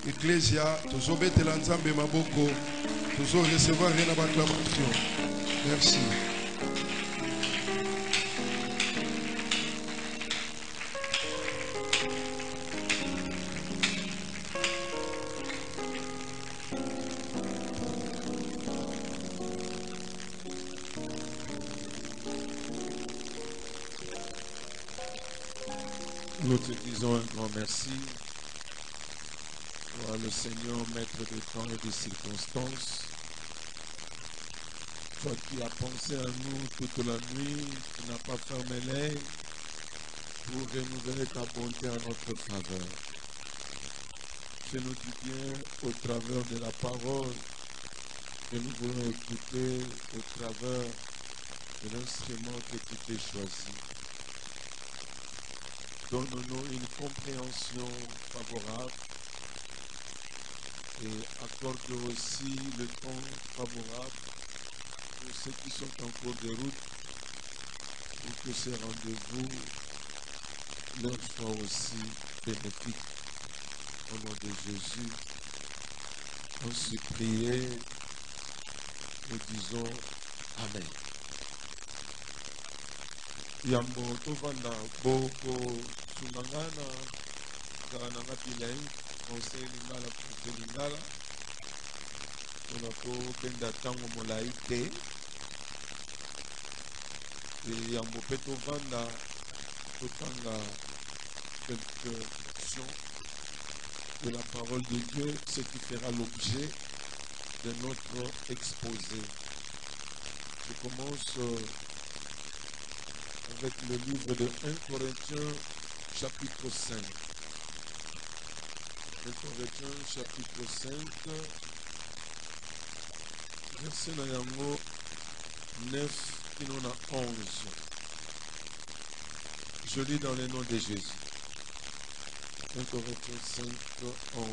Ecclesia, tozobetela nzambe maboko, tozo recevoir na acclamation. Merci. Nous te disons un grand merci. Toi, le Seigneur, maître de temps et de circonstances. Toi qui as pensé à nous toute la nuit, qui n'as pas fermé l'œil pour renouveler ta bonté en notre faveur. Fais-nous du bien au travers de la parole que nous voulons écouter au travers de l'instrument que tu t'es choisi. Donne-nous une compréhension favorable et accorde aussi le temps favorable pour ceux qui sont en cours de route pour que ces rendez-vous leur soient aussi bénéfiques. Au nom de Jésus, on s'y prié, nous disons Amen. Yambo tovanda boko sungangana kananga bilai conseil lingala pour lingala onako benda tango molai te et yambo pe tovanda totanga quelques actions de la parole de Dieu, ce qui fera l'objet de notre exposé. Je commence avec le livre de 1 Corinthiens chapitre 5. 1 Corinthiens chapitre 5, verset nayango 9 kinona 11. Je lis dans le nom de Jésus. 1 Corinthiens 5, 11.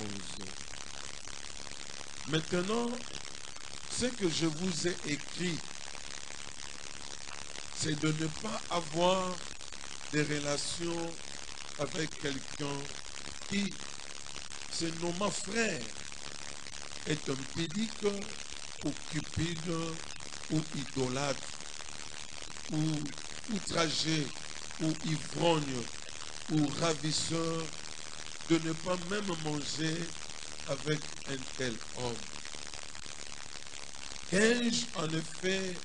Maintenant, ce que je vous ai écrit, c'est de ne pas avoir des relations avec quelqu'un qui se nomme frère, est un pédique ou cupide ou idolâtre ou outragé ou ivrogne ou ravisseur, de ne pas même manger avec un tel homme. Qu'ai-je en effet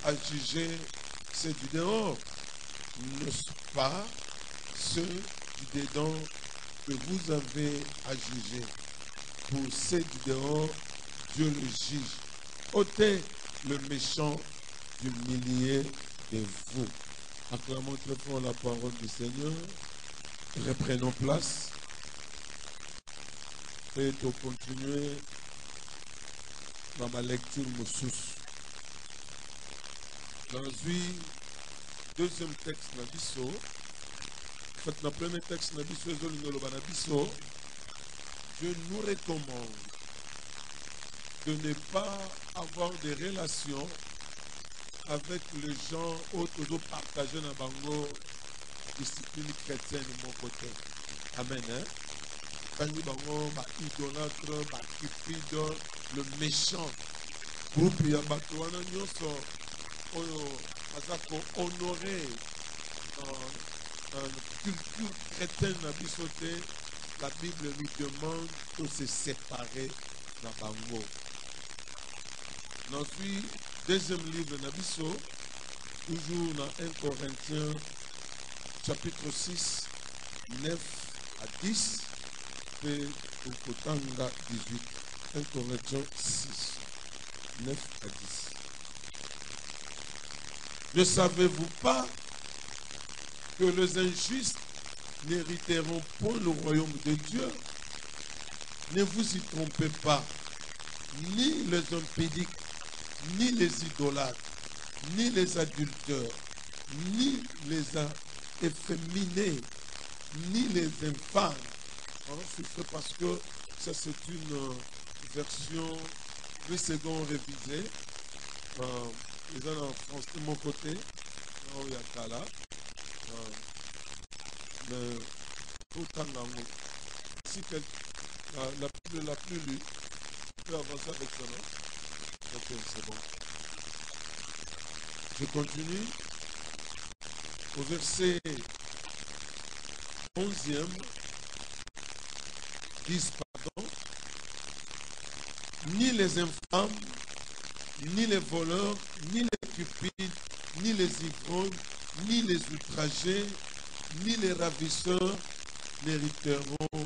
à juger ceux du dehors? N'est-ce pas ceux du dedans que vous avez à juger? Pour ceux du dehors, Dieu le juge. Ôtez le méchant du milieu de vous. Acclamons très fort la parole du Seigneur. Reprenons place. Et pour continuer dans ma lecture Moussous. Dans le deuxième texte Nabiso, dans le premier texte Nabiso, Dieu nous recommande de ne pas avoir de relations avec les gens autour partagés dans bango discipline chrétienne de mon côté. Amen. Bango bango, ba idolâtre, ba cupide, le méchant. Groupe ya batouana nyoso oyo azako honorer culture chrétienne na bisoté. La Bible nous demande de se séparer dans bango. Ensuite, deuxième livre de Nabiso, toujours dans 1 Corinthiens, chapitre 6, 9 à 10, et au Kotanga 18. 1 Corinthiens 6, 9 à 10. Ne savez-vous pas que les injustes n'hériteront point le royaume de Dieu? Ne vous y trompez pas, ni les impédiques, ni les idolâtres, ni les adulteurs, ni les efféminés, ni les infâmes. C'est parce que ça c'est une version 8 secondes révisée. Les gens en français de mon côté, il y a Kala. Mais autant d'amour. Si quelqu'un La Bible l'a plus lu. Je peux avancer avec ça, non? Ok, c'est bon. Je continue. Au verset 11e, disent, pardon, ni les infâmes, ni les voleurs, ni les cupides, ni les ivrognes, ni les outragés, ni les ravisseurs n'hériteront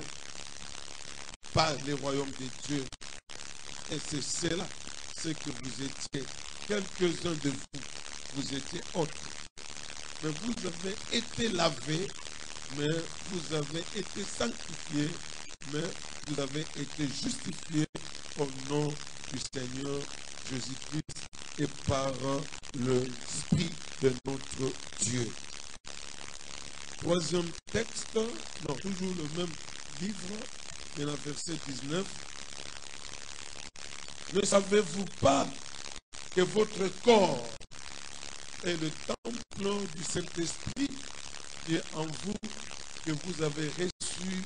pas les royaumes de Dieu. Et c'est cela, ce que vous étiez. Quelques-uns de vous, vous étiez autres. Mais vous avez été lavés, mais vous avez été sanctifiés, mais vous avez été justifiés au nom du Seigneur Jésus-Christ et par l'Esprit de notre Dieu. Troisième texte, non, toujours le même livre, et le verset 19. Ne savez-vous pas que votre corps est le temple du Saint-Esprit qui est en vous, que vous avez reçu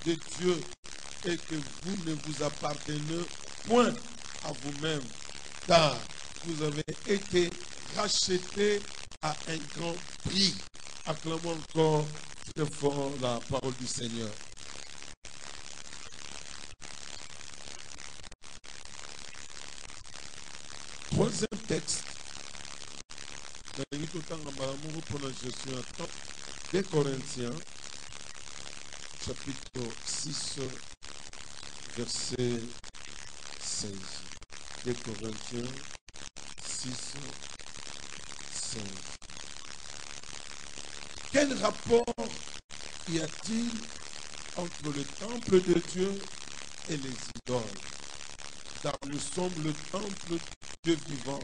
de Dieu et que vous ne vous appartenez point à vous-même, car vous avez été rachetés à un grand prix. Acclamons encore très fort la parole du Seigneur. Troisième texte. Des Corinthiens, chapitre 6, verset 16. Des Corinthiens 6, 16. Quel rapport y a-t-il entre le temple de Dieu et les idoles? Car nous sommes le temple de Dieu vivant,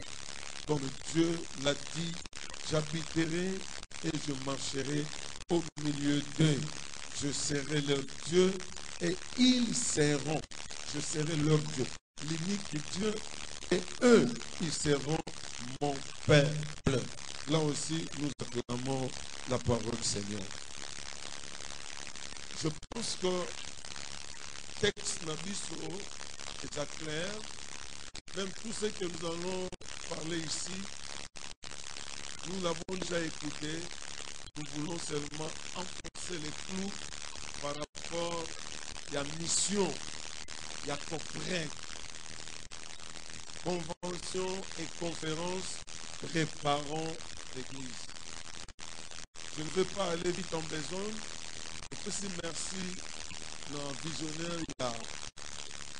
comme Dieu l'a dit, j'habiterai et je marcherai au milieu d'eux. Je serai leur Dieu et ils seront. Je serai leur Dieu. L'unique Dieu et eux, ils seront mon peuple. Là aussi, nous acclamons la parole du Seigneur. Je pense que le texte Nabiso est déjà clair. Même tout ce que nous allons parler ici, nous l'avons déjà écouté. Nous voulons seulement enfoncer les clous par rapport à la mission, à la convention et conférence, préparons l'Église. Je ne veux pas aller vite en besogne. Je peux merci au visionnaire, il a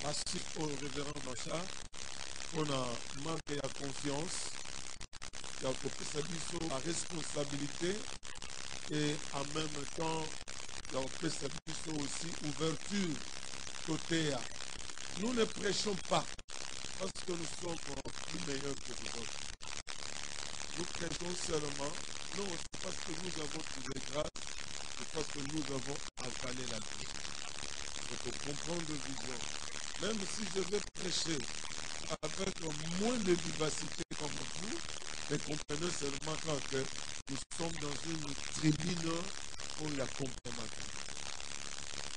assis au révérend Macha. On a manqué la confiance, il a occupé sa responsabilité et en même temps, il a occupé sa aussi ouverture côté A. Nous ne prêchons pas parce que nous sommes plus meilleurs que vous autres. Nous prêchons seulement, non, c'est parce que nous avons trouvé grâce, c'est parce que nous avons avalé la vie. Il faut comprendre le vision. Même si je vais prêcher avec moins de vivacité comme vous, mais comprenez seulement que nous sommes dans une tribune où il y a complémentaire.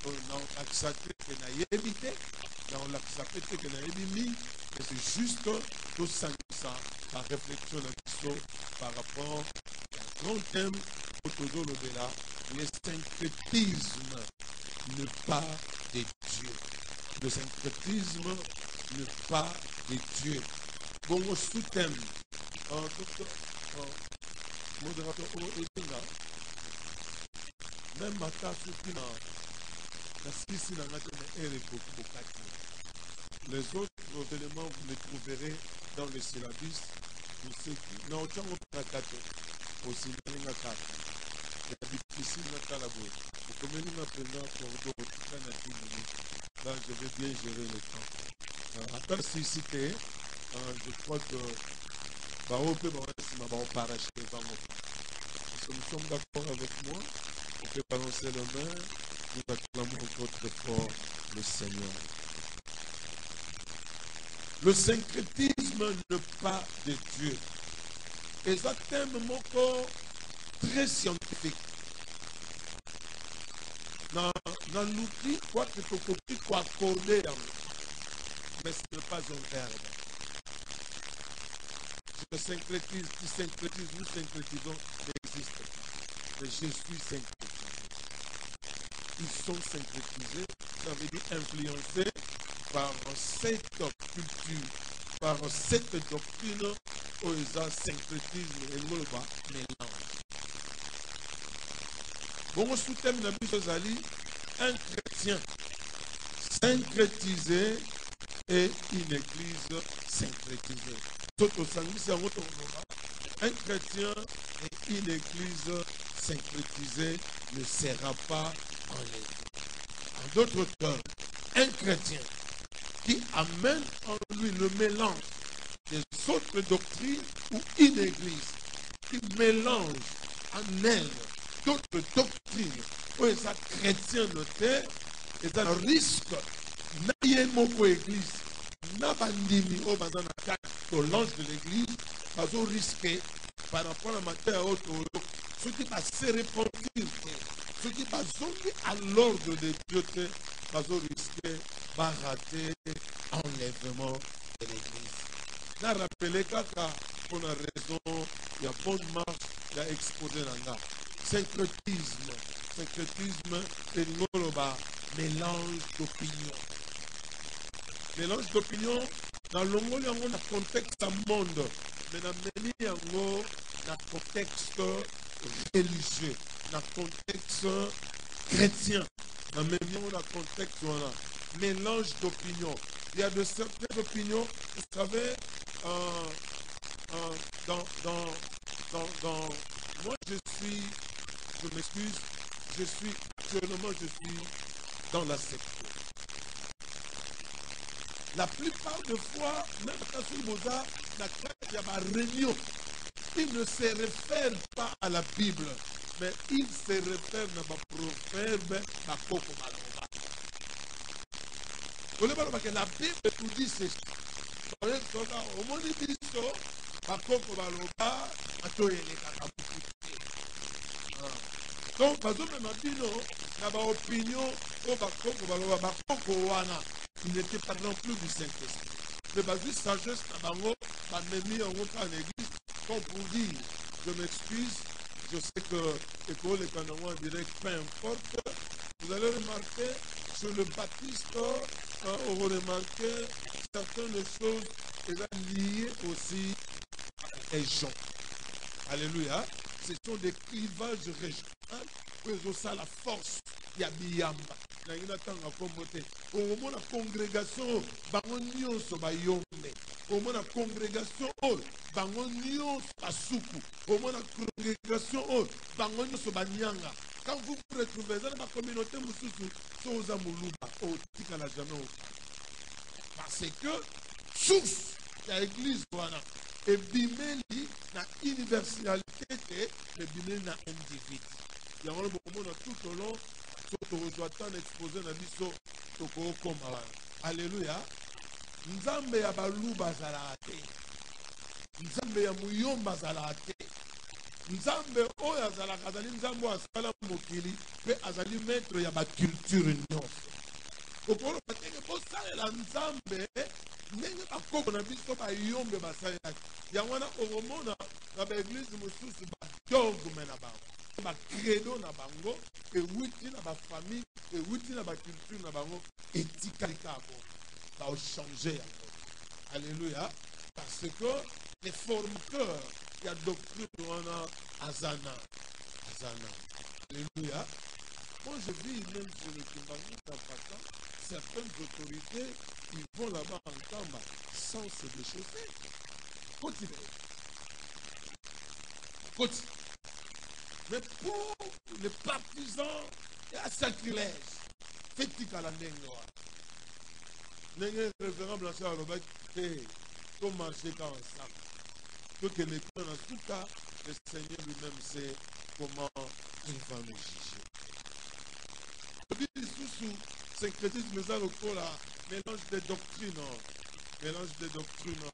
On a accepté que nous ayons évité, on a accepté que nous ayons mis, mais c'est juste tout ça, la réflexion par rapport au grand thème autour de là, le syncrétisme ne pas de Dieu. Le syncrétisme ne pas de Dieu. Bon, au sous-thème, modérateur Edina, même à ta soutien, les autres éléments, vous les trouverez dans le syllabus. Pour ceux qui n'ont pas au syllabus, il y a difficile à la bouche. Là, je vais bien gérer le temps. Attends, si c'était, je crois que on peut parachever. Nous sommes d'accord avec moi. On peut balancer la main. Nous acclamons encore très fort le Seigneur. Le syncrétisme ne pas de Dieu. Et ça thème mon corps très scientifique. Dans Dans l'outil, quoi que tu copies, quoi accorder, mais ce n'est pas un verbe. Je syncrétise, tu syncrétises, nous syncrétisons, n'existe pas. Mais je suis syncrétisé. Ils sont syncrétisés, ça veut dire influencés par cette culture, par cette doctrine, où ils ont syncrétisme et nous le mélange. Bon, sous thème de Zali, un chrétien syncrétisé et une église syncrétisée. Un chrétien et une église syncrétisée ne sera pas enlevé. En d'autres termes, un chrétien qui amène en lui le mélange des autres doctrines ou une église qui mélange en elle d'autres doctrines où les chrétiens notaient, et ça risque n'ayez moko église n'a pas ndimi au bazan au l'ange de l'église pas au risqué par rapport à matière haute ceux qui va se repentir ceux qui va zombi à l'ordre de Dieu pas au risqué va rater enlèvement de l'église. N'a rappelé kaka pour une raison il y a bonne marche il y a exposé là syncrétisme c'est mélange d'opinion. Mélange d'opinion dans le monde, dans le contexte monde, mais dans le contexte religieux, dans le contexte chrétien, dans le contexte mélange d'opinion. Il y a de certaines opinions, vous savez, moi je m'excuse, actuellement je suis dans la secte. La plupart des fois, même quand il y a une réunion, il ne se réfère pas à la Bible, mais il se réfère à ma proverbe, à Koko Maloba. Vous voulez voir que la Bible nous dit c'est au monde de Christo, à Koko Maloba, à Toyele Kakabuki. Donc, par exemple, il y a une opinion, il n'était pas non plus du Saint-Esprit. Mais parce que sagesse, il en église, comme pour dire, je m'excuse, je sais que l'école est en direct, peu importe. Vous allez remarquer, sur le baptiste, on va remarquer certaines choses liées aussi à les gens. Alléluia. Ce sont des clivages régionaux. Ils ont la force. Il y a Biyamba. Il y a au moment de la congrégation, Bangonion Sobayombe. Au moment de la congrégation, Bangonion Basuku. Au moment de la congrégation, Bangonion Sobanyanga. Quand vous vous retrouvez dans la communauté, vous avez Moulouba. Parce que, source, il y a l'église, voilà. Et bimeli na universalité et bimeli na individu. Il y a un moment tout au long, tout au temps exposé dans biso toko koma. Alléluia. Nzambe ya baluba zalate. Nzambe ya muyomba zalate. Nzambe oyo azalaka azali nzambe asala mokili pe azali maître ya ba culture nyonso. Okolo batenge bosalela nzambe ndenge bakoko na biso bayombe basalelaki yango wana okomona na baeglise mosusu badogme na bango bacredo na bango ewuti na bafamille ewuti na baculture na bango etikali kabo baochange yango. Alléluia. Parce que les formateurs ya doctrine wana azana. Alléluia. Moi je vis même sur le Kimbangou d'Apata, certaines autorités ils vont là-bas en Kamba sans se déchauffer. Continuez. Mais pour les partisans, il y a un sacrilège. Faites-il à la Nengoa. Nengoa est référable à ça, pour marcher ensemble. Donc, en tout cas, le Seigneur lui-même sait comment il va nous juger. Sous syncrétisme, ça, mélange des doctrines. Mélange des doctrines.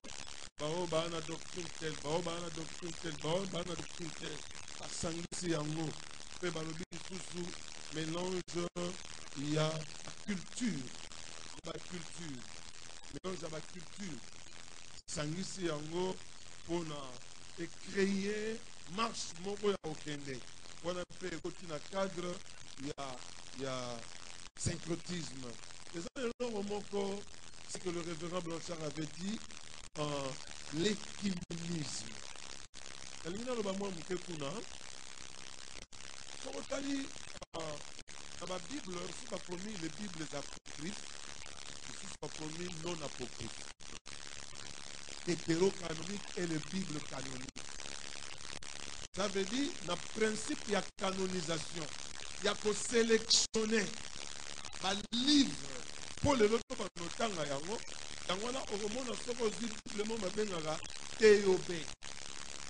Bao bana doctrine telle, bao bana doctrine telle, bao bana doctrine telle. Asangisi yango. Pe balobi sous mélange il y a la culture. La culture. Mélange à la culture. Sangisi yango pour créer marche moko ya okende. On a fait un cadre, il y a syncrétisme. Les autres, c'est que le révérend Blanchard avait dit l'écuménisme. La Bible, c'est pas promis les Bibles apocryphes, c'est pas promis non apocryphes. Hétérocanonique et les Bibles canoniques. Ça veut dire, dans le principe, il y a canonisation. Il y a que sélectionner un livre pour le loto de notre yango. Yango na okomona soko simplement mabengaka TOB,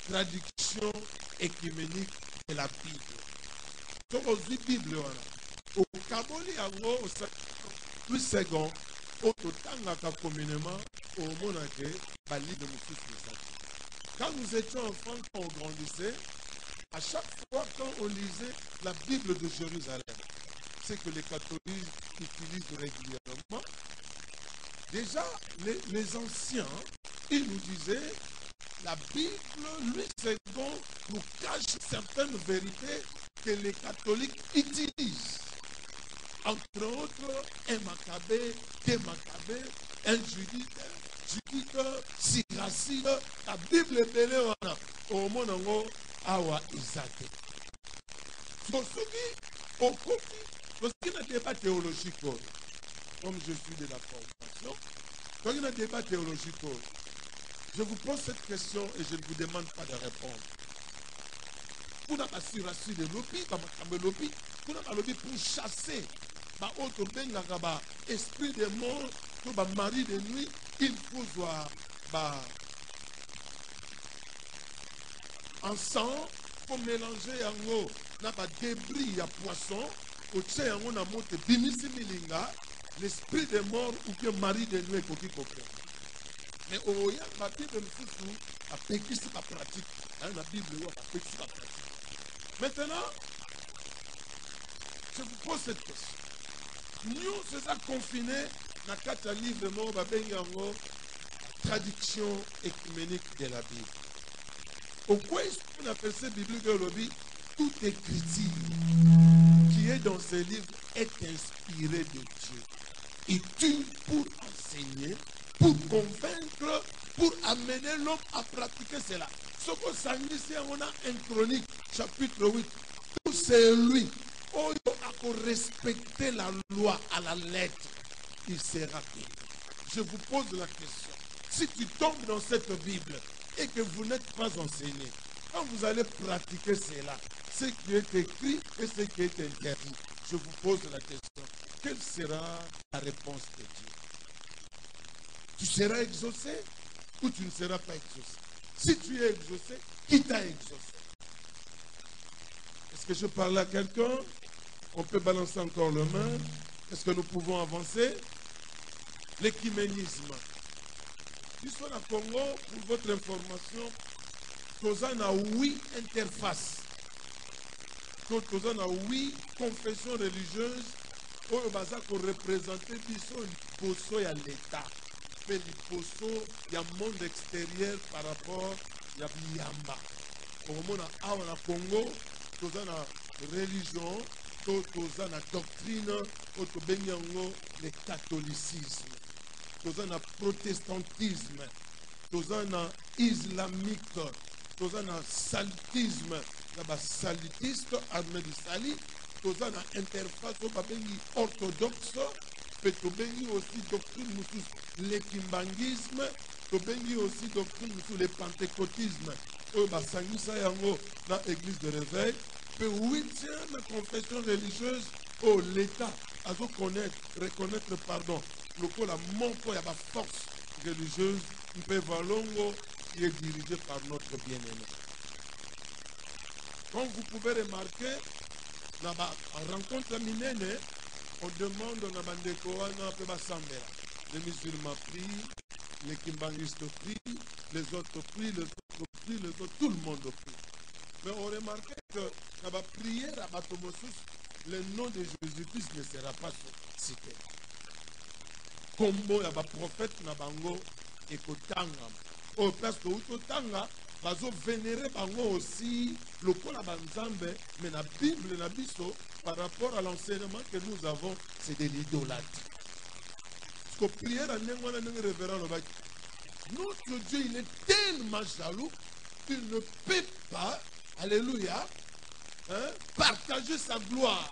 traduction écuménique de la Bible. Soko zi Bible wana. Au kaboli yango au plus second, au totangaka communément au monake ba livre mususu. Quand nous étions enfants, quand on grandissait, à chaque fois quand on lisait la Bible de Jérusalem, c'est que les catholiques utilisent régulièrement. Déjà, les anciens, ils nous disaient, la Bible, Louis II, nous cache certaines vérités que les catholiques utilisent. Entre autres, un Maccabée, deux Maccabées, un Judith, Siracide, la Bible est belle, au monde awa Isaac. Au côté, lorsqu'il y a un débat théologique, comme je suis de la formation, quand il y a un débat théologique, je vous pose cette question et je ne vous demande pas de répondre. Pour la assurance de l'opi, pour chasser l'esprit de mort, pour le mari de nuit, il faut voir en sang, pour mélanger yango na ba débris à poisson, au tché yango na monte bimisi milinga, l'esprit de mort ou que mari de nuit koki koke. Mais au ya la Bible mfusu a pékisi la pratique. La Bible a pékisi la pratique. Maintenant, je vous pose cette question. Nous, c'est ça confiné dans 4 livres mort babengango traduction écuménique de la Bible. Pourquoi est-ce qu'on appelle ça biblique de l'Obi? Toute écriture qui est dans ces livres est inspirée de Dieu. Utile pour enseigner, pour convaincre, pour amener l'homme à pratiquer cela. Ce qu'on s'agit, on a un chronique, chapitre 8. Tout c'est lui. Oh, à respecter la loi à la lettre, il sera payé. Je vous pose la question. Si tu tombes dans cette Bible et que vous n'êtes pas enseigné, quand vous allez pratiquer cela, ce qui est écrit et ce qui est interdit, je vous pose la question. Quelle sera la réponse de Dieu? Tu seras exaucé ou tu ne seras pas exaucé? Si tu es exaucé, qui t'a exaucé? Est-ce que je parle à quelqu'un? On peut balancer encore le main. Est-ce que nous pouvons avancer? L'écuménisme. Ici au Congo, pour votre information, nous avons 8 interfaces. Nous avons 8 confessions religieuses qui représentent l'État. Mais il y a un monde extérieur par rapport à Yamba. Au moment où on a Congo, nous avons une religion, nous avons une doctrine, nous avons le catholicisme, nous avons le protestantisme, nous avons l'islamique, nous avons le salitisme, nous avons le salitiste, armée du salit, nous avons l'interface orthodoxe, mais nous avons aussi doctrine, l'ékimbangisme, nous avons aussi doctrine, le pentecôtisme, nous avons l'église de réveil, mais 8e confession religieuse, l'État a reconnaître, pardon, la montre, il y a la force religieuse, qui est dirigée par notre bien-aimé. Comme vous pouvez remarquer, dans la rencontre minene, on demande à Bandekoana les musulmans prient, les kimbangistes prient, les autres prient, les autres prient, les autres, tout le monde prie. Mais on remarque que dans la prière à Batomosus, le nom de Jésus-Christ ne sera pas cité. Combo ya ba prophète na bango ekotanga. Au place que utotanga bazo vénérer bango aussi lokola banzambe, mais la Bible na biso par rapport à l'enseignement que nous avons, c'est de l'idolâtrie. Parce que prière à n'engwana n'eng révérend le bac. Notre Dieu, il est tellement jaloux qu'il ne peut pas, alléluia, partager sa gloire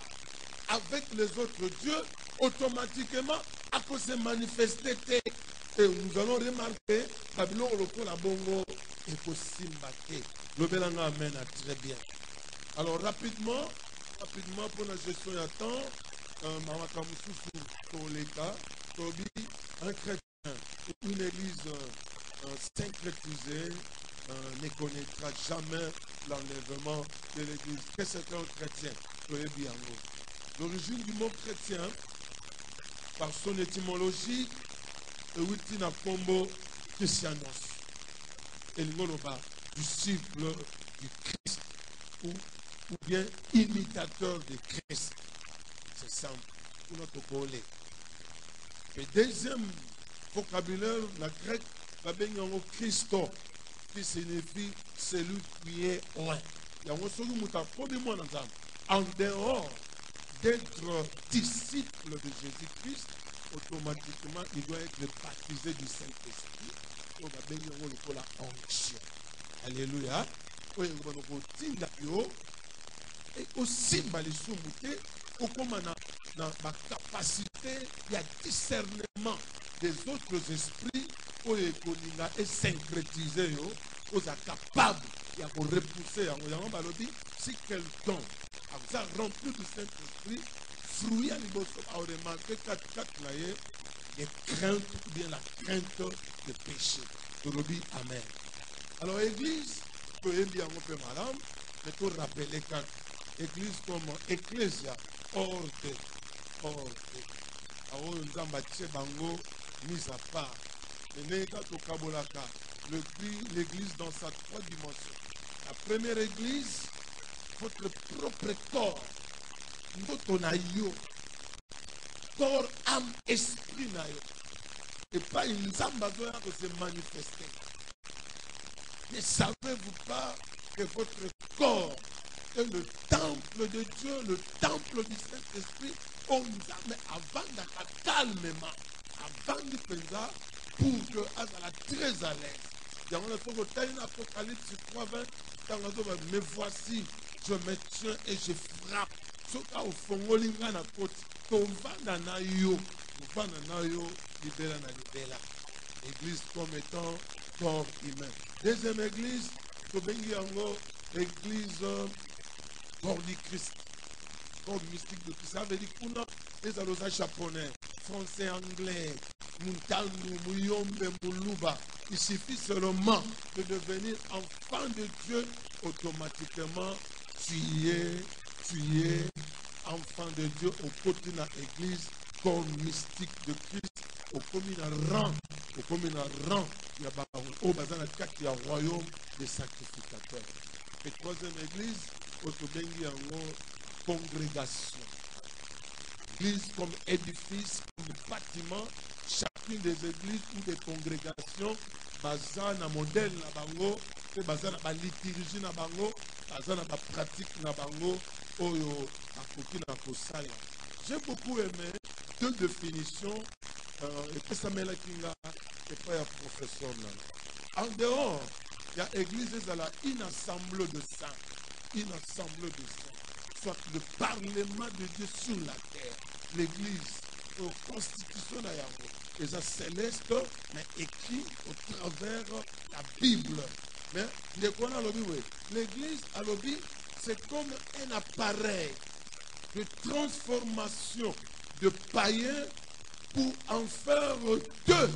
avec les autres dieux, automatiquement, à cause se manifester. Et nous allons remarquer, Babylon le la bongo et Kosimbake. Le Belanga amène à très bien. Alors rapidement, pour la gestion de temps, un chrétien, une église syncrétisée ne connaîtra jamais l'enlèvement de l'église. Qu'est-ce qu'un chrétien? L'origine du mot chrétien, par son étymologie, est na combo christianos. Et l'ingoloba, disciple du Christ ou bien imitateur de Christ. C'est simple pour notre collègue. Le deuxième vocabulaire, la grecque, va bien Christo, qui signifie celui qui est loin. En dehors d'être disciple de Jésus-Christ, automatiquement, il doit être baptisé du Saint-Esprit. On va bien la onction. Alléluia. Et aussi, comme la capacité, il y a discernement des autres esprits et syncrétiser, aux capables de repousser. Si quelqu'un a rempli du Saint-Esprit, fruit à l'immotion, a remarqué les craintes ou bien la crainte de péché. Amen. Alors, Église, peut bien peu madame, mais pour rappeler quatre. Église comme Ecclesia, hors nous avons bango, mise à part. L'église dans sa trois dimensions. La première église, votre propre corps, notre naïo, corps, âme, esprit naïo. Et pas une zambazoya que se manifester. Ne savez-vous pas que votre corps est le temple de Dieu, le temple du Saint-Esprit, on nous a mis avant d'être calmement, avant de faire pour que Azala très à l'aise. Dans l'Apocalypse 3:20, mais voici, je me tiens et je frappe. Ce cas au fond, on a na côte, on va dans yo, libéra na libéra. Église comme étant corps humain. Deuxième église, église corps du Christ. Corps mystique de Christ. Ça veut dire qu'on a des allosages japonais, français, anglais, Muntangu, Muyombe, Muluba. Il suffit seulement de devenir enfant de Dieu, automatiquement, tu es enfant de Dieu au côté de l'église, corps mystique de Christ, au commun rang, il y a un royaume des sacrificateurs. Et troisième église, au congrégation. L'église comme édifice, comme bâtiment, chacune des églises ou des congrégations, basant na modèle na bango, basant na liturgie na bango, basant na pratique na bango, oyo akoki na kosala. J'ai beaucoup aimé deux définitions, et que ça m'a kinga et pas un professeur là. En dehors, il y a église une assemblée de saints, soit le parlement de Dieu sur la terre, l'église, constitution et ça céleste, mais écrit au travers la Bible. Mais l'église à l'objet, c'est comme un appareil de transformation de païens pour en faire deux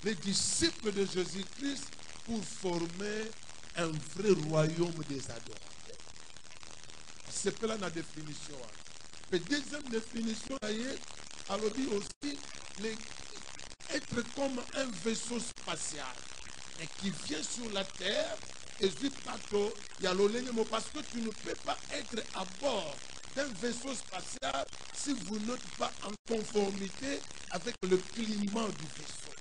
les disciples de Jésus-Christ pour former un vrai royaume des adorateurs. C'est là la définition. La deuxième définition, alors dit aussi être comme un vaisseau spatial et qui vient sur la terre et dit parce que tu ne peux pas être à bord d'un vaisseau spatial si vous n'êtes pas en conformité avec le climat du vaisseau.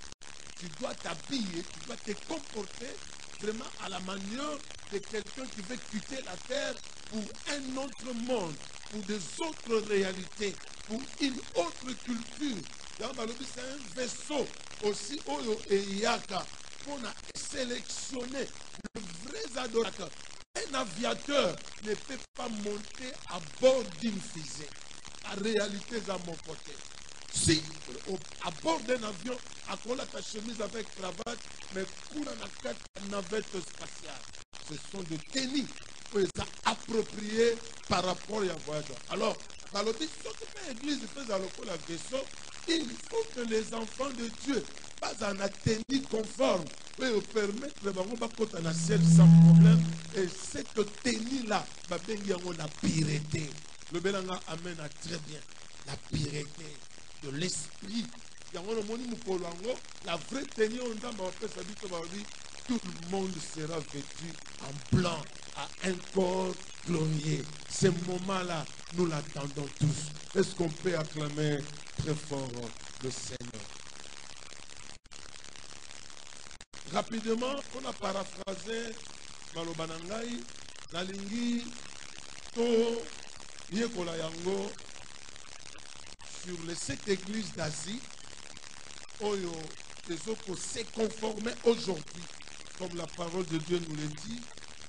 Tu dois t'habiller, tu dois te comporter vraiment à la manière de quelqu'un qui veut quitter la terre pour un autre monde, pour des autres réalités, pour une autre culture. C'est un vaisseau aussi Oyo et Yaka qu'on a sélectionné de vrais adorateurs. Un aviateur ne peut pas monter à bord d'une fusée. La réalité est à mon côté. Si à bord d'un avion, à quoi ta chemise avec cravate, mais pour la navette spatiale, ce sont des tenues qui sont appropriées par rapport à voyageur. Alors, dans le dit, ce que l'église fait dans le vaisseau, il faut que les enfants de Dieu pas en tenue conforme pour permettre de dans ciel sans problème. Et cette tenue-là, va bien la pureté. Le Belanga amène à très bien la pureté de l'esprit. La vraie tenue, tout le monde sera vêtu en blanc, à un corps glorieux. Ce moment-là, nous l'attendons tous. Est-ce qu'on peut acclamer très fort le Seigneur? Rapidement, on a paraphrasé Malobanangai, la lingi, to yekola yango sur les 7 églises d'Asie, Oyo, les autres s'est conformer aujourd'hui, comme la parole de Dieu nous le dit,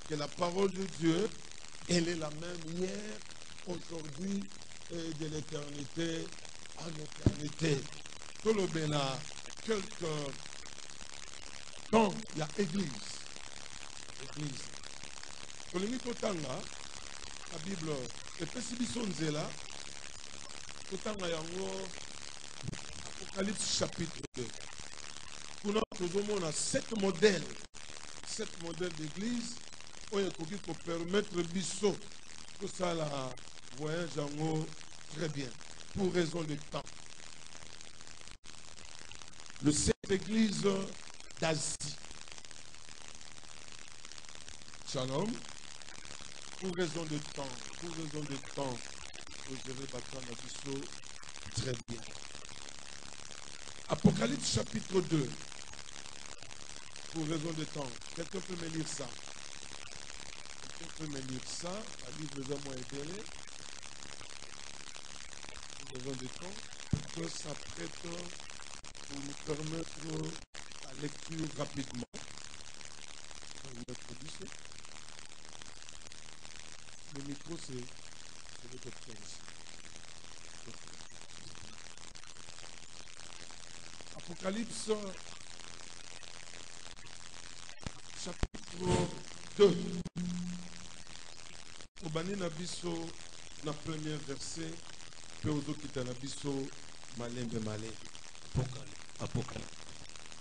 que la parole de Dieu, elle est la même hier, aujourd'hui et de l'éternité à l'éternité. Tout le bien là, quelques temps, il y a église. Église. Pour le mitotanga, la Bible, et Pesibisonzela, Totanga yango, Apocalypse chapitre 2. Pour nous, on a 7 modèles d'église, pour permettre Bisso, tout ça, la voyage yango très bien, pour raison de temps. Le 7 églises d'Asie. Shalom. Pour raison de temps, vous devez battre Bisso très bien. Apocalypse chapitre 2. Pour raison de temps. Quelqu'un peut me lire ça? La livre de moi est donnée. Pour raison de temps. Que ça prête pour nous permettre la lecture rapidement. Le micro, c'est le docteur ici. Apocalypse chapitre 2. Au bani nabiso na premier verset, pe ozokita nabiso malembe malembe.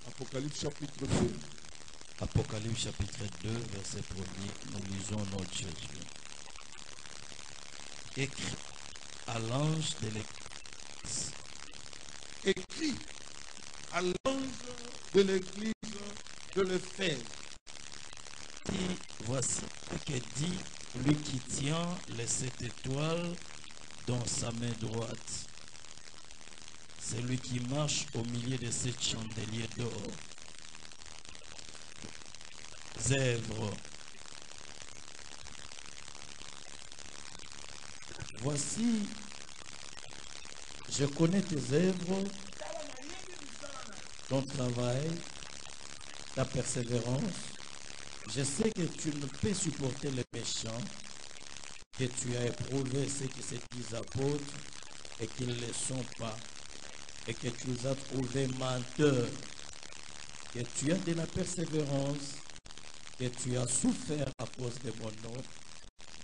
Apocalypse chapitre 2. Apocalypse chapitre 2, verset 1er, nous lisons notre Jésus. Écrit à l'ange de l'église. Écrit à l'ange de l'église de l'Éphèse. Et voici ce que dit lui qui tient les 7 étoiles dans sa main droite. C'est lui qui marche au milieu de 7 chandeliers d'or. Zèvres. Voici, je connais tes œuvres, ton travail, ta persévérance. Je sais que tu ne peux supporter les méchants, que tu as éprouvé ceux qui se disent apôtres et qui ne le sont pas, et que tu les as trouvés menteurs, que tu as de la persévérance, que tu as souffert à cause de mon nom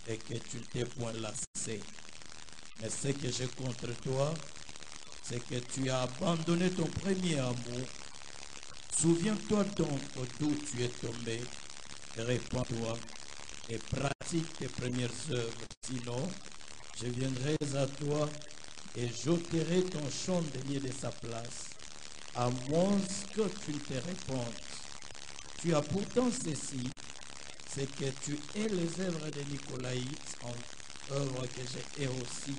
et que tu ne t'es point lassé. Mais ce que j'ai contre toi, c'est que tu as abandonné ton premier amour. Souviens-toi donc d'où tu es tombé, répands-toi et pratique tes premières œuvres. Sinon, je viendrai à toi et j'ôterai ton chandelier de sa place, à moins que tu te répondes. Tu as pourtant ceci, c'est que tu es les œuvres de Nicolaïtes œuvre que j'ai aussi,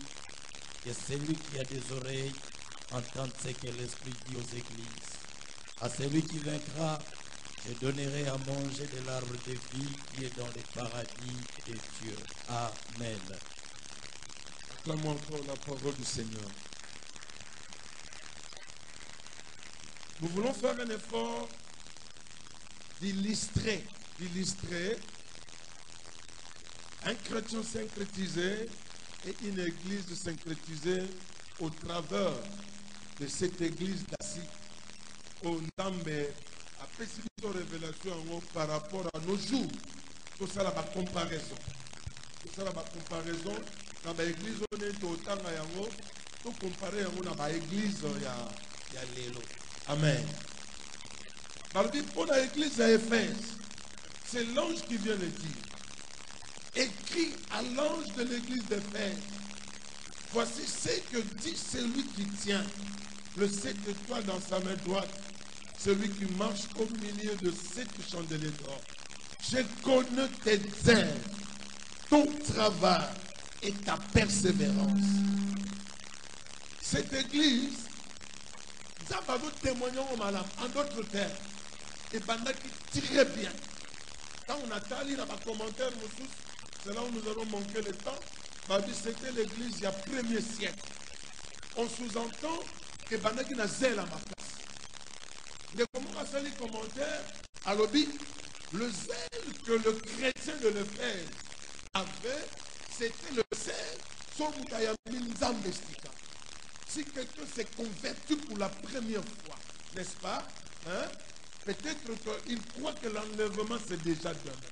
que celui qui a des oreilles entende ce que l'Esprit dit aux églises. À celui qui vaincra, je donnerai à manger de l'arbre de vie qui est dans le paradis de Dieu. Amen. Acclamons encore la parole du Seigneur. Nous voulons faire un effort d'illustrer un chrétien syncrétisé et une église syncrétisée au travers de cette église d'Assis. Au Ndambe, après cette révélation par rapport à nos jours, tout ça la comparaison. Tout ça la comparaison, dans l'église on est au temps à yango, tout comparé à l'église il y a l'élo. Amen. Dans le Bible, on a l'église à Éphèse. C'est l'ange qui vient le dire. Écrit à l'ange de l'église d'Éphèse. Voici ce que dit celui qui tient le 7 étoiles dans sa main droite, celui qui marche au milieu de 7 chandeliers d'or. Je connais tes œuvres, ton travail et ta persévérance. Cette église, ça va vous témoigner en d'autres termes. Et pendant qui très bien. Quand on a lu dans les commentaires, c'est là où nous avons manqué le temps. C'était l'église il y a 1er siècle. On sous-entend que pendant qu'il y a zèle à ma place. Mais comment on a fait les commentaires? Alors, le zèle que le chrétien de l'Éphèse avait, c'était le zèle sur Moutayamine-Zambestika. Si quelqu'un s'est converti pour la première fois, n'est-ce pas? Peut-être qu'il croit que l'enlèvement c'est déjà demain.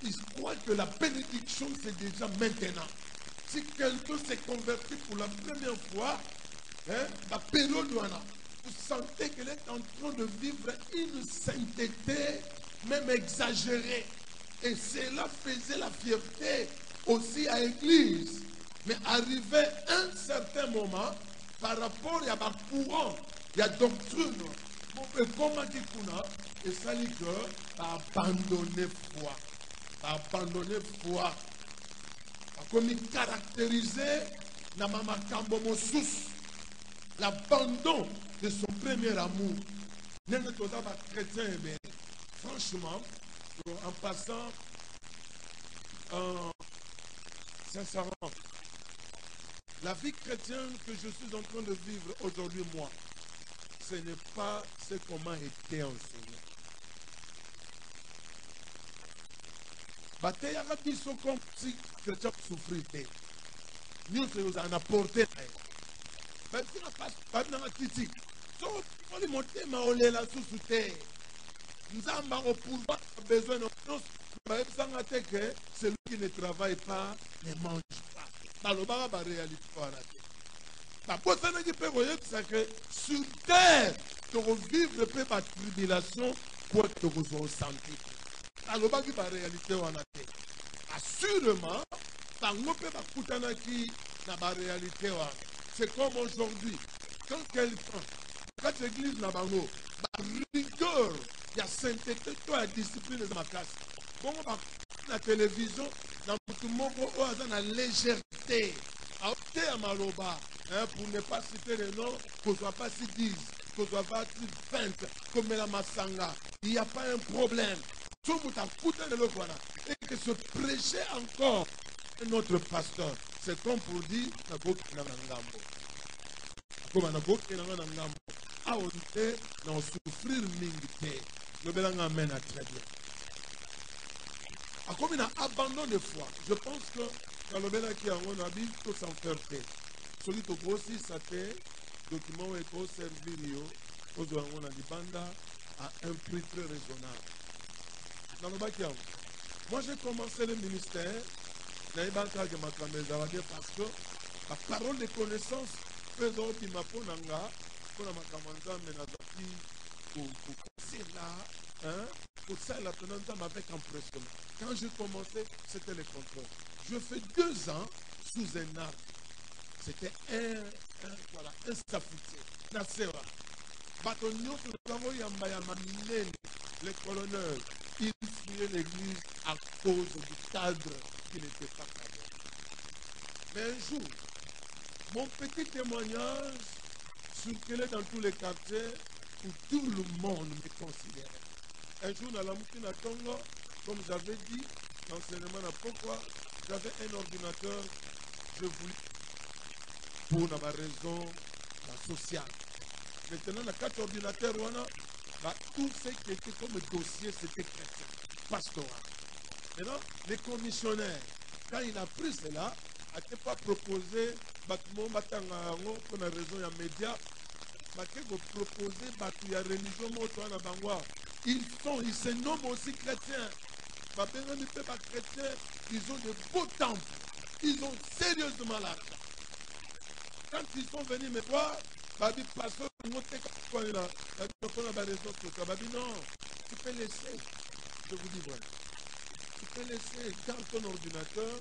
Il croit que la bénédiction c'est déjà maintenant. Si quelqu'un s'est converti pour la première fois, la période vous sentez qu'elle est en train de vivre une sainteté même exagérée. Et cela faisait la fierté aussi à l'église. Mais arrivé un certain moment, par rapport à ma courant, il y a doctrine. Comment dit qu'on et ça dit que abandonner foi. Abandonner foi. Comme il caractérisait dans ma cambomosus l'abandon de son premier amour. Chrétien, mais franchement, en passant, sincèrement, la vie chrétienne que je suis en train de vivre aujourd'hui, moi, ce n'est pas ce qu'on m'a été enseigné. Bateyaka biso comme si chrétien souffrait. Nous nous en apporté. Même si on passe pas dans la critique. Sauf qu'on lui montre ma olela sous terre. Nous avons pouvoir besoin de nous. Celui qui ne travaille pas ne mange pas. Dans le bas, la réalité la personne qui peut voir que sur terre, tu vas vivre la tribulation pour te ressentir. Dans le bas, la réalité assurément, par nous peut pas qui dans la réalité. C'est comme aujourd'hui. Quand quelqu'un, quand l'église n'a pas la rigueur, il y a sainteté, toi, la discipline de ma classe. Bon, la télévision, dans tout le monde, on a la légèreté. À Maloba, pour ne pas citer les noms, qu'on ne soit pas si 10, qu'on ne soit pas si 20, comme la Massanga. Il n'y a pas un problème. Tout le monde a foutu de l'eau, et que se prêcher encore notre pasteur, c'est comme pour dire, comme on a beaucoup de ngambo. Ah, on est dans souffrir mingi. Le bélang amène à très bien. Comme il a abandon de foi, je pense que dans le bélang qui a mon habit, tout s'en faire fait. Celui qui a aussi sa tête, document et pour servir, on a dit banda à un prix très raisonnable. Dans le bac, moi j'ai commencé le ministère, parce que la parole de connaissance faisant qui m'a pour nanga, pour la makamanda, mais la pour ça, la tenante m'avait impressionné. Quand j'ai commencé, c'était le contrôle. Je fais 2 ans sous un arbre. C'était un staffier. Nasera. Bâtonnier, les colonels, ils inspiraient l'église à cause du cadre qui n'était pas cadre. Mais un jour, mon petit témoignage circulait dans tous les quartiers où tout le monde me considérait. Un jour, dans la Moukina Tongo, comme j'avais dit, l'enseignement n'a pourquoi, j'avais un ordinateur, je voulais, pour ma raison sociale. Maintenant, dans 4 ordinateurs, tout ce qui était comme dossier, c'était chrétien, pastoral. Maintenant, les commissionnaires, quand il a pris cela, n'a pas proposé, pour la raison des médias, vous proposez, il y a religion, ils se nomment aussi chrétiens. Ils ont de beaux temples. Ils ont sérieusement l'argent. Quand ils sont venus me voir, dit pasteur, non, tu peux laisser. Je vous dis voilà. Tu peux laisser dans ton ordinateur,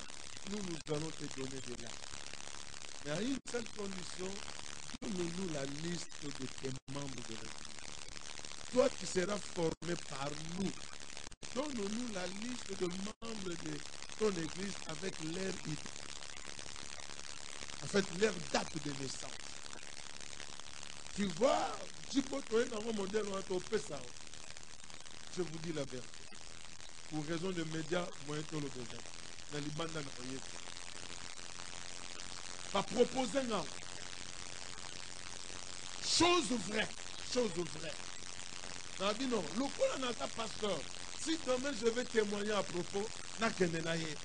nous allons te donner de l'argent. Mais à une seule condition, donne-nous la liste de tes membres de l'église. Toi qui seras formé par nous. Donne-nous la liste de membres de ton église avec leur idée. En fait, leur date de naissance. Tu vois, tu peux trouver dans mon modèle où on peut ça. Je vous dis la vérité. Pour raison de médias, moi, je le besoin. Dans les bandes d'envoyer. Pas proposer un. Chose vraie. Chose vraie. On a dit non. Le coup, on a un pasteur. Si demain je vais témoigner à propos, n'a qu'un énaillé.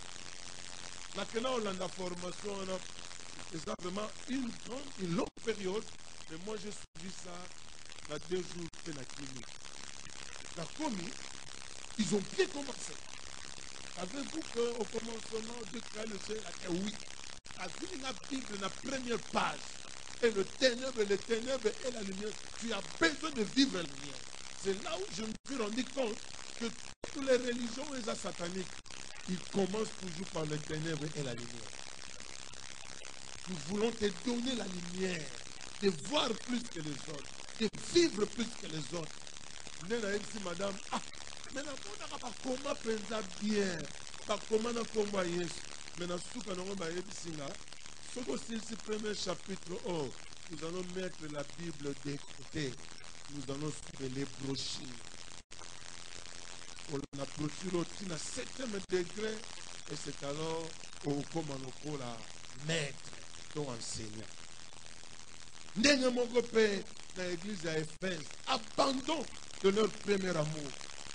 N'a qu'un on a formation, c'est vraiment une longue période. Mais moi, j'ai suivi ça dans 2 jours de la clinique. La commis, ils ont bien commencé. Savez-vous qu'au commencement, Dieu créa le ciel, oui. À fini la Bible, la première page, et le ténèbre et la lumière, tu as besoin de vivre la lumière. C'est là où je me suis rendu compte que toutes les religions et les sataniques, ils commencent toujours par les ténèbres et la lumière. Nous voulons te donner la lumière, de voir plus que les autres, de vivre plus que les autres. Madame, mais comment penser bien, comment comment yes, mais dans ce premier chapitre, nous allons mettre la Bible de côté, nous allons suivre les brochures. On a brochure aussi à 7e degré, et c'est alors comme on la maître ton enseignant. Ndenge moko pe na l'église à Éphèse, abandon de leur premier amour.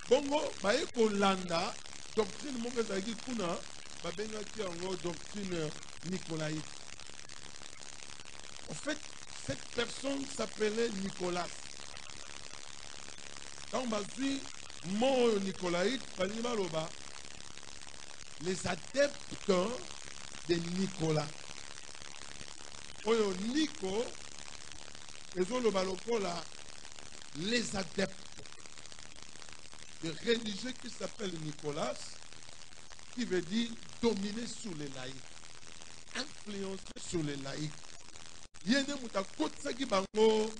Bongo, baye kolanda, doctrine moko ezalaki kuna, babengaki yango doctrine nicolaïque. En fait, cette personne s'appelait Nicolas. Quand on a vu mon nicolaïque, les adeptes de Nicolas. Oyo Nico, les adeptes de religieux qui s'appellent Nicolas, qui veut dire dominer sur les laïcs, influencer sur les laïcs. Il y a des gens qui ont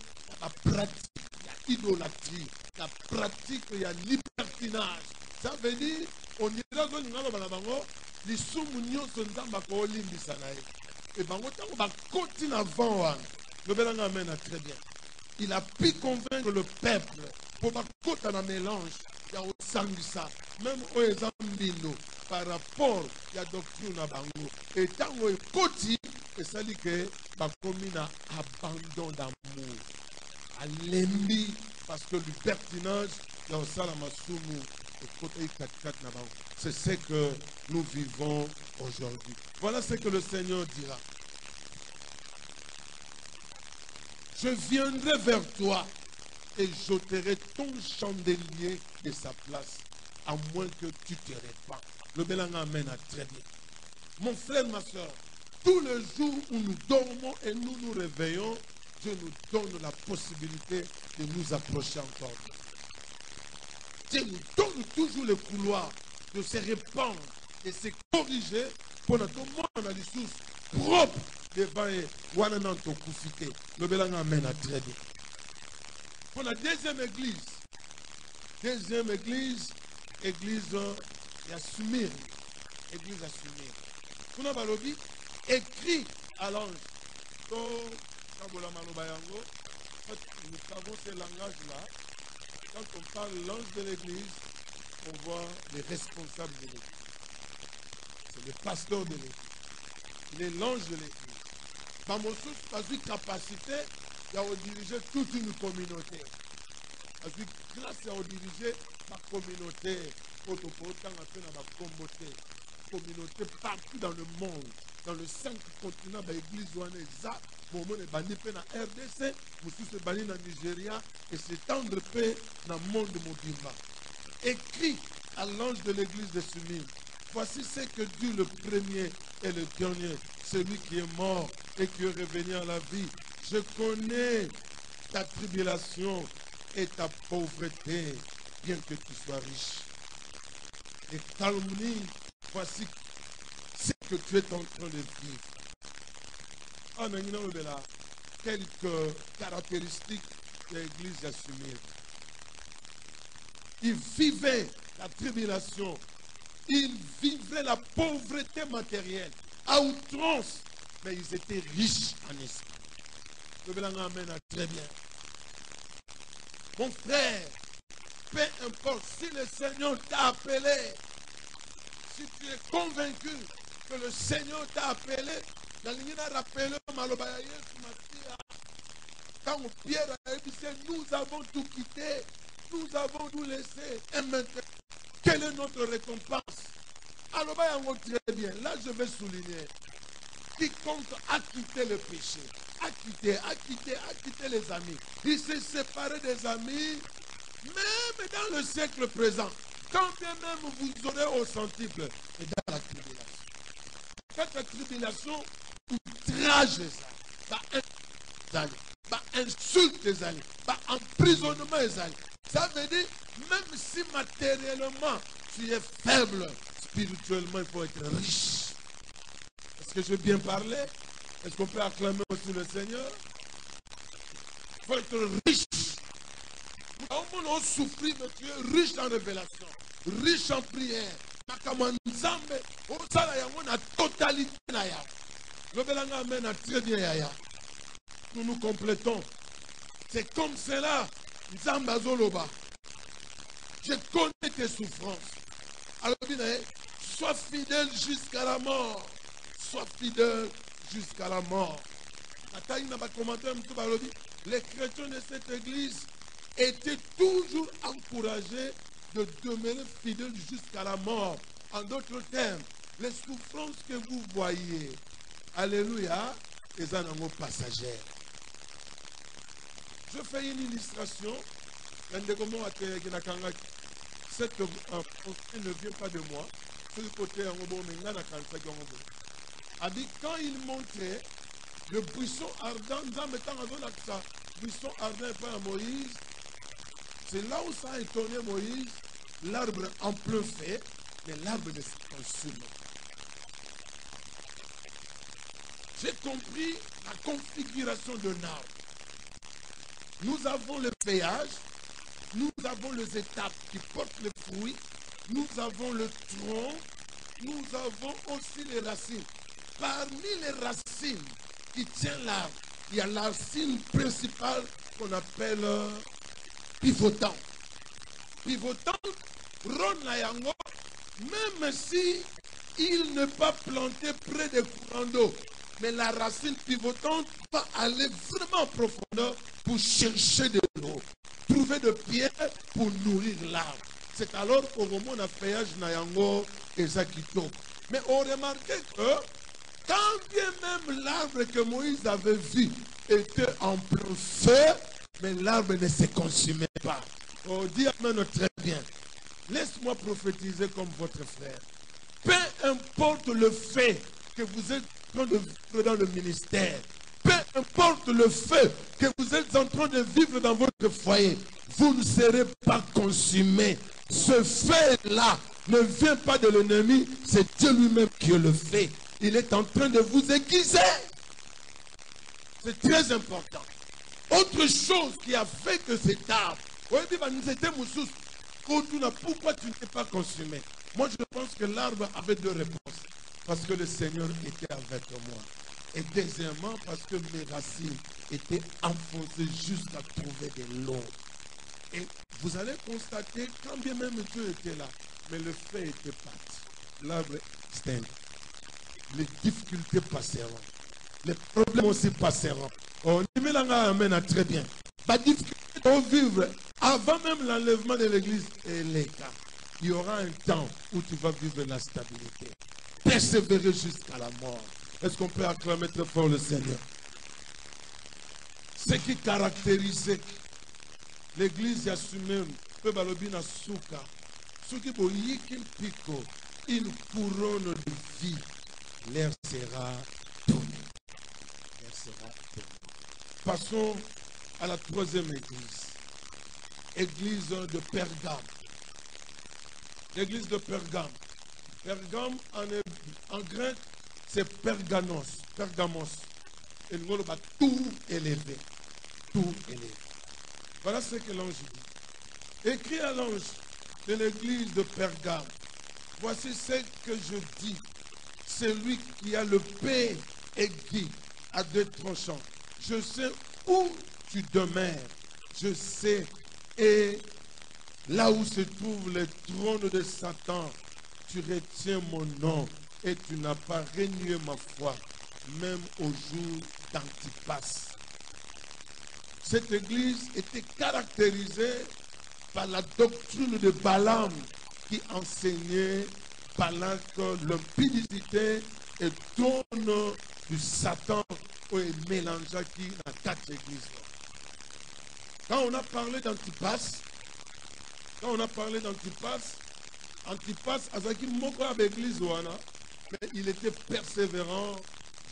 la pratique, la idolâtrie, la pratique, il y a libertinage. Ça veut dire, on ira dans le bango, les soumonions sont dans ma colline du Sanaï. Et bango, on va continuer avant. Le Bélan amène très bien. Il a pu convaincre le peuple pour ma côte en mélange. Il y a aussi ça. Même aux Zambino, par rapport à la doctrine à bango. Et tant qu'on côté, et ça dit que ma commune a abandon d'amour. À l'ennemi, parce que le libertinage, il y a aussi la massoumou. C'est ce que nous vivons aujourd'hui. Voilà ce que le Seigneur dira. Je viendrai vers toi et j'ôterai ton chandelier de sa place, à moins que tu te répands. Le Bélang amène à très bien. Mon frère, ma soeur, tous les jours où nous dormons et nous nous réveillons, Dieu nous donne la possibilité de nous approcher encore. Dieu nous donne toujours le couloir de se répandre, de se corriger pour notre monde à l'issue propre devant Wananan Tokufite. Le Bélang amène à très bien. Pour la deuxième église, église Yasumir, église Yasumir. Kuna balobi, écrit à l'ange. Nous savons ce langage-là. Quand on parle l'ange de l'église, on voit les responsables de l'église. C'est le pasteur de l'église. Il est l'ange de l'église. Dans mon sens, parce que capacité, il y a diriger toute une communauté. Parce que grâce à diriger la communauté, communauté partout dans le monde, dans le 5 continents, l'église ouanesa, bon, on est banni dans la RDC, nous banni dans le Nigeria, et s'étendre paix dans le monde mobimba. Écrit à l'ange de l'église de Sumim, voici ce que Dieu le premier et le dernier, celui qui est mort et qui est revenu à la vie. Je connais ta tribulation et ta pauvreté, bien que tu sois riche. Et calomnie, voici ce que tu es en train de vivre. Quelques caractéristiques de l'église assumée. Ils vivaient la tribulation, ils vivaient la pauvreté matérielle, à outrance, mais ils étaient riches en esprit. Le Bélan amène très bien. Mon frère, peu importe si le Seigneur t'a appelé, si tu es convaincu que le Seigneur t'a appelé, la ligne a rappelé quand Pierre a dit, nous avons tout quitté, nous avons tout laissé, et maintenant, quelle est notre récompense? Alors, très bien, là je vais souligner, quiconque a quitté le péché, a quitté les amis, il s'est séparé des amis, même dans le siècle présent, quand bien même vous aurez au centuple, et dans la tribulation. Cette la tribulation, outrage les amis, insulte les amis, emprisonnement les amis. Ça veut dire, même si matériellement tu es faible, spirituellement il faut être riche. Est-ce que je vais bien parler? Est-ce qu'on peut acclamer aussi le Seigneur? Il faut être riche. On a souffert, mais tu es riche en révélation, riche en prière. Nous nous complétons. C'est comme cela. Je connais tes souffrances. Alors, sois fidèle jusqu'à la mort. Sois fidèle jusqu'à la mort. Les chrétiens de cette église étaient toujours encouragés de demeurer fidèles jusqu'à la mort. En d'autres termes, les souffrances que vous voyez, alléluia, les animaux passagers. Je fais une illustration. Cette pensée ne vient pas de moi. Sur le côté, quand il montrait le buisson ardent, buisson ardent par Moïse, c'est là où ça a étonné Moïse, l'arbre en plein feu, mais l'arbre ne se consume. J'ai compris la configuration d'un arbre. Nous avons le feuillage, nous avons les étapes qui portent les fruits, nous avons le tronc, nous avons aussi les racines. Parmi les racines qui tiennent l'arbre, il y a la racine principale qu'on appelle pivotant. Pivotant, Ron Nayango, même si il n'est pas planté près des courants d'eau, mais la racine pivotante va aller vraiment en profondeur pour chercher de l'eau, trouver de pierres pour nourrir l'arbre. C'est alors qu'au moment de feuillage Nayango et Zakito. Mais on remarquait que quand bien même l'arbre que Moïse avait vu était en plein feu, mais l'arbre ne se consumait pas. On dit amen très bien. Laisse-moi prophétiser comme votre frère. Peu importe le fait que vous êtes en train de vivre dans le ministère, peu importe le fait que vous êtes en train de vivre dans votre foyer, vous ne serez pas consumé. Ce fait-là ne vient pas de l'ennemi, c'est Dieu lui-même qui le fait. Il est en train de vous aiguiser. C'est très important. Autre chose qui a fait que cet arbre, pourquoi tu n'es pas consumé? Moi, je pense que l'arbre avait deux réponses. parce que le Seigneur était avec moi. Et deuxièmement, parce que mes racines étaient enfoncées jusqu'à trouver de l'eau. Et vous allez constater, quand bien même Dieu était là, mais le fait était parti. L'arbre stand. Les difficultés passeront. Les problèmes aussi passeront. On y met la très bien. La difficulté de vivre avant même l'enlèvement de l'église et les cas. Il y aura un temps où tu vas vivre la stabilité. Persévérer jusqu'à la mort. Est-ce qu'on peut acclamer très fort le Seigneur? Ce qui caractérisait l'église Yasumem, peu balobina souka, ce qui boyikin pico, une couronne de vie, l'air sera donné. L'air sera donné. Passons à la troisième église. Église de Pergame. L'église de Pergame. Pergame en grec, c'est Perganos. Pergamos. Et nous avons tout élevé. Tout élevé. Voilà ce que l'ange dit. Écrit à l'ange de l'église de Pergame. Voici ce que je dis. Celui qui a le paix aiguë à deux tranchants. Je sais où tu demeures. Je sais. Et là où se trouve le trône de Satan, tu retiens mon nom et tu n'as pas renié ma foi, même au jour d'Antipas. Cette église était caractérisée par la doctrine de Balaam qui enseignait Balak l'impudicité et trône du Satan est mélangé qui dans quatre églises. Quand on a parlé d'Antipas, Antipas azaki moko à l'église wana, mais il était persévérant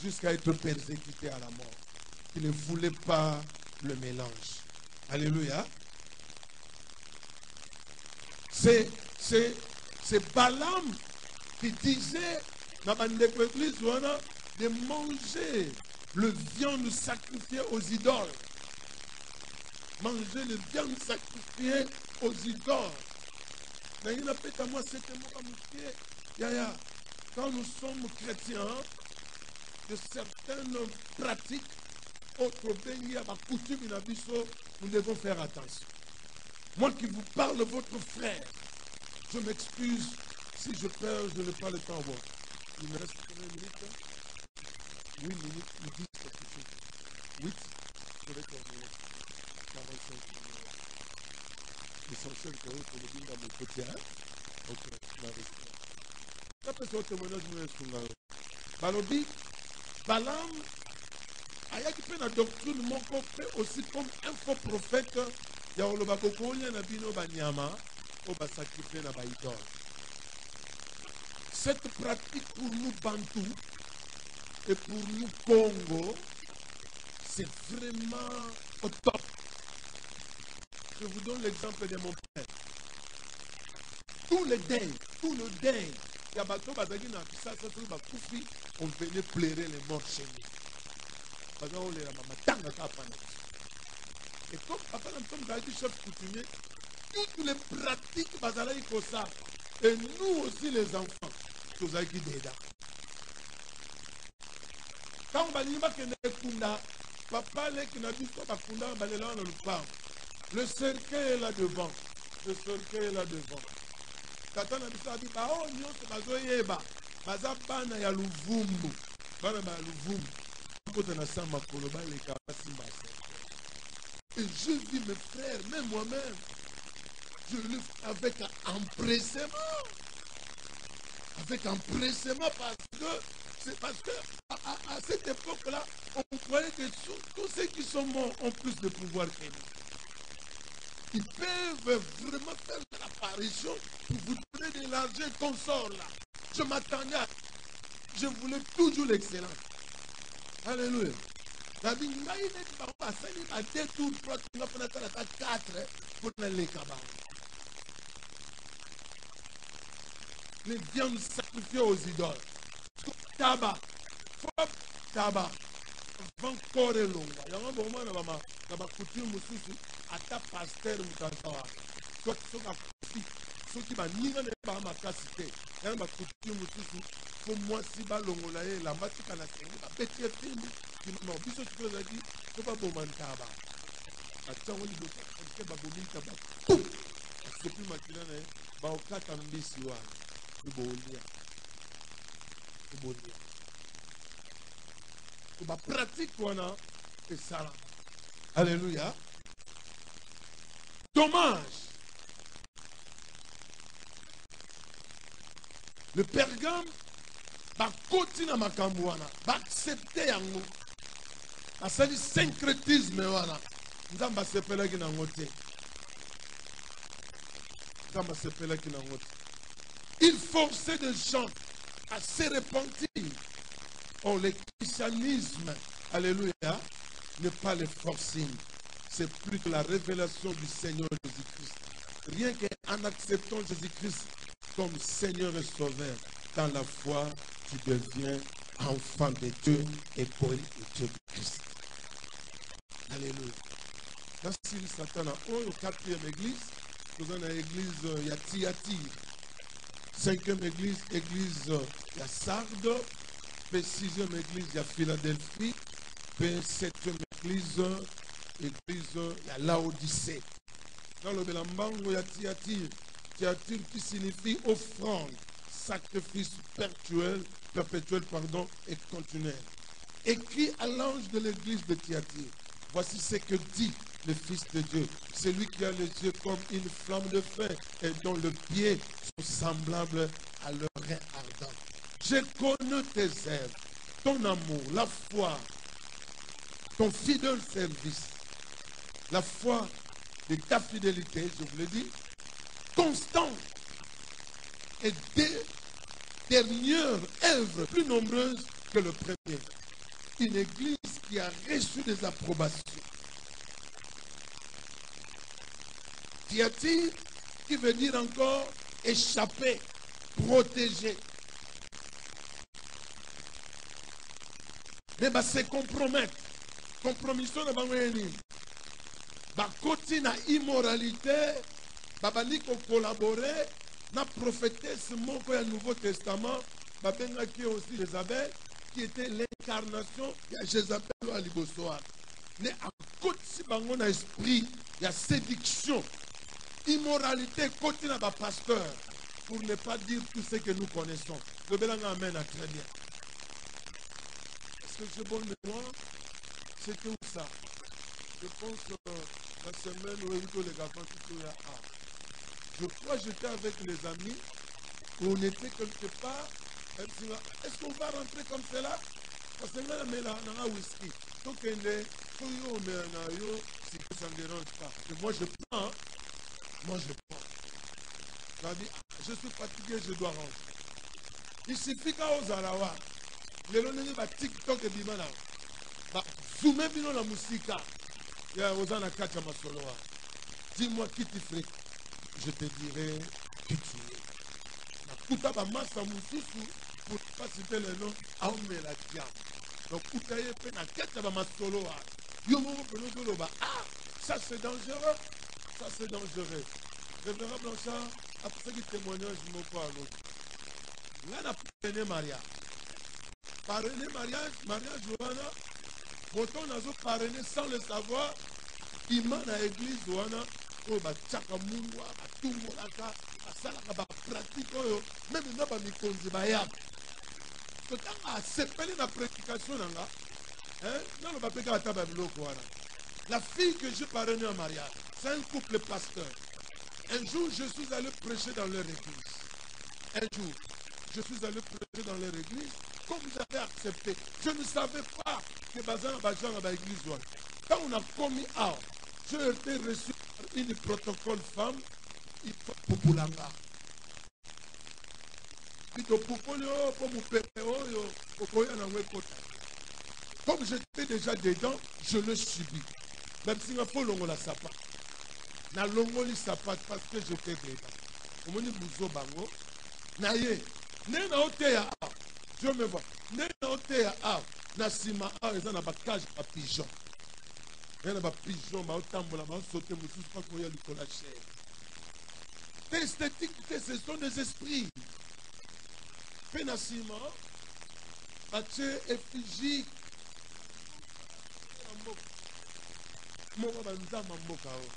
jusqu'à être persécuté à la mort. Il ne voulait pas le mélange. Alléluia. C'est Balaam qui disait dans l'église wana de manger le viande sacrifiée aux idoles. Manger le viande sacrifiée aux idoles. Quand nous sommes chrétiens, de certaines pratiques, nous devons faire attention. Moi qui vous parle, votre frère, je m'excuse si je perds, je n'ai pas le temps. Bon. Il me reste combien de minutes? 8 minutes, 10 quelque chose. 8, je vais terminer. 45 minutes. L'essentiel que vous pouvez dire dans mon côté. Ok, je m'arrête. Après ce témoignage, je me laisse. Balobi, Balaam, ayaki pe na doctrine moko pe aussi comme un faux prophète, ya oloba kokolia na bino banyama, o ba sacrifier na ba idole. Cette pratique pour nous Bantou et pour nous Congo, c'est vraiment au top. Je vous donne l'exemple de mon père. Tout le deuil, il y a bateau bazaki na ça tout ba kufi, on venait pleurer les morts chez nous. Bazaki on les la mama tanga kapana. Et comme papa n'a pas dit chef coutumier, toutes les pratiques bazalaï comme ça. Et nous aussi les enfants, nous avons qui déjà. Quand on va dire que les kunda, papa les qui n'a dit pas kunda, on va les là on nous parle. Le cercueil est là devant. Le cercueil est là devant. Quand on a dit ça, on dit, oh, nous, c'est pas zoyeba. Baza bana ya luvumbu. Bana ba luvumbu. Quand on a ça, ma koloba, les kabasi massa. Et je dis, mes frères, même moi-même, je le fais avec empressement. Avec empressement parce que à cette époque-là, on croyait que tous ceux qui sont morts ont plus de pouvoir que nous. Ils peuvent vraiment faire l'apparition pour vous donner de l'argent qu'on sort là. Je m'attendais à... Je voulais toujours l'excellence. Alléluia. La vie n'a pas passé à 2 tours, 3 tours, 4 pour les cabas. Les viandes sacrifiées aux idoles. Tabac. Tabac. Encore long. Il y a un moment dans ma coutume, ata pasteur mutatawa soki baninga na ba makasi te yana ba coutume mususu pour moi si balongola ye la matika na tengi ba beti fini non biso tu peux dire faut pas bon mantaba atsango li boka ke ba bomika ba c'est plus makina na ba okata mbisi wa ibolia ba pratique wana et ça alléluia. Dommage. Le Pergame va continuer à Makambouana, va accepter yango. Ça dit syncrétisme wana. Nzamba sepela ki na ngote. Nzamba sepela ki na ngote. Il forçait des gens à se repentir. Oh, le christianisme, alléluia, n'est pas le forcing. C'est plutôt la révélation du Seigneur Jésus-Christ. Rien qu'en acceptant Jésus-Christ comme Seigneur et Sauveur, dans la foi, tu deviens enfant de Dieu et boy de Dieu de Christ. Alléluia. Là, si le Satan a au 4e église, nous avons l'église Yati, 5e église, il y a Sardes, puis 6e église, il y a Philadelphie, puis 7e église, il y a Laodicée. Dans le Belambango, il y a Thyatire qui signifie offrande, sacrifice perpétuel et continuel. Écrit à l'ange de l'église de Thyatire, voici ce que dit le Fils de Dieu, celui qui a les yeux comme une flamme de feu et dont le pied sont semblables à leur rein ardent. Je connais tes œuvres, ton amour, la foi, ton fidèle service, la foi de ta fidélité, je vous l'ai dit, constant et des dernières œuvres plus nombreuses que le premier. Une église qui a reçu des approbations. Thyatire, qui veut dire encore échapper, protéger. Mais se compromettre. Compromission de Bangweni. Bakoti na immoralité, babali ko collaborer, na prophétesse moko ya Nouveau Testament, babenga qui aussi Jézabel, qui était l'incarnation de Jézabel à Libosoa. Mais à côté bango na esprit, il y a séduction, immoralité côté na ba pasteur, pour ne pas dire tout ce que nous connaissons. Le belanga amène à très bien. Est-ce que j'ai bonne mémoire? C'était où ça? Je pense que la semaine où il y a les garçons qui sont là. Je crois que j'étais avec les amis, où on était quelque part. Est-ce qu'on va rentrer comme cela? Parce que là, on a un whisky. Donc, ça ne dérange pas. Et moi, je prends. Je suis fatigué, je dois rentrer. Il suffit qu'aux Arawa, les gens va TikTok et Bimana, va zoomer bien la musique. Il y a aux Anna Kacha Masoloa. Dis-moi qui tu fais. Je te dirai qui tu es. Kuta ba masa mususu pour pas citer le nom Aome la diam. Donc kuta ye pe na Kacha ba Masoloa. Yo mo pelo ba ah ça c'est dangereux. Ça c'est dangereux. Révérend Blanchard, après ce témoignage, je m'en parle. Là, on a parrainé mariage. Parrainé mariage, Johanna. Pourtant, on a parrainé sans le savoir. Il m'a dans l'église, Johanna. Oh, bah, tchaka mounwa, bah, tout moulaka, bah, salaka, bah, pratique, même il n'a pas mis konzi, bah, yab. Donc, on a accepté la prédication, hein, non, on va pas faire la bloc, la fille que j'ai parrainée en mariage, c'est un couple pasteur. Un jour, je suis allé prêcher dans leur église. Un jour, je suis allé prêcher dans leur église. Comme j'avais accepté, je ne savais pas que Bazan Abadjan a l'église. Quand on a commis out, j'ai été reçu par une protocole femme, il faut Populanga. Comme j'étais déjà dedans, je le subis. Même si il faut l'ongo la sapate. Na longoli sapate parce que j'étais dedans. Au moment où bango, na ye, ne na oteya a, Dieu me voit, ne na oteya a, na sima a, ils ont na bakage à pigeon. Il y a un pigeon, ma otambola, ma sauté, ma sous pas qu'on y a du la chair. L'esthétique, ce sont des esprits. Pénassima, Mathieu effigie. Moko banzama mboka o.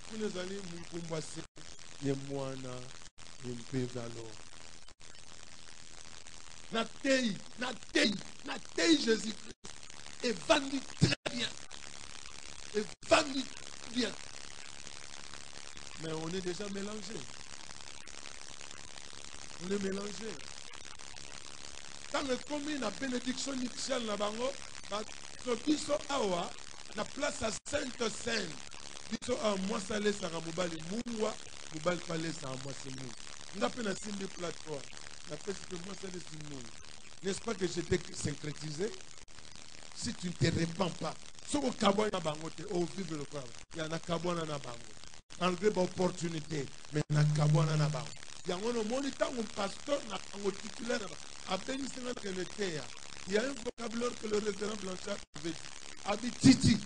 Kuna zali mukumbwase ye mwana impezalo. Na tei Jésus-Christ. Et vendu très bien. Et vendu bien. Mais on est déjà mélangé. On est mélangé. Quand le commune a bénédiction nuptiale na bango, biso awa na place à Sainte-Seine. Biso a moi salé sara mobali mungwa, mobali palé sara moi simu. N'a pas na simbi plateforme. Na pesi que moi salé simu. N'est-ce pas que j'étais syncrétisé? Si tu ne te répands pas, ce que kabwana na bango te au vivre le quoi. Il y en a kabwana na bango. Malgré l'opportunité, mais na kabwana na bango. Il y a un moniteur, un pasteur, un titulaire, à Bénisséna que le terre. Il y a un vocabulaire que le révérend Blanchard avait dit. Abititi.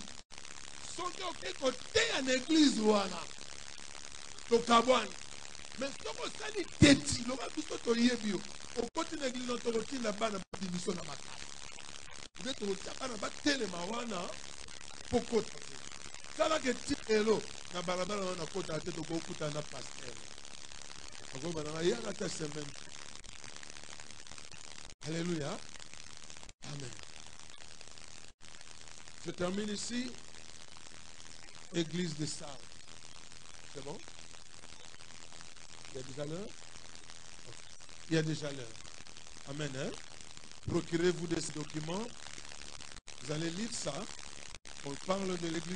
Soki côté en église wana. To kabwana. Mais ce qu'on s'est dit teti, le va tout to yebio. Au côté de l'église notre routine la bana division na mata. Vous êtes au bana ba tele mawana pokota. Sala que titelo na barabara wana kota te to kokuta na pasteur. Alléluia. Amen. Je termine ici. Église de Sal. C'est bon? Il y a déjà l'heure? Il y a déjà l'heure. Amen. Hein? Procurez-vous de ces documents. Vous allez lire ça. On parle de l'église.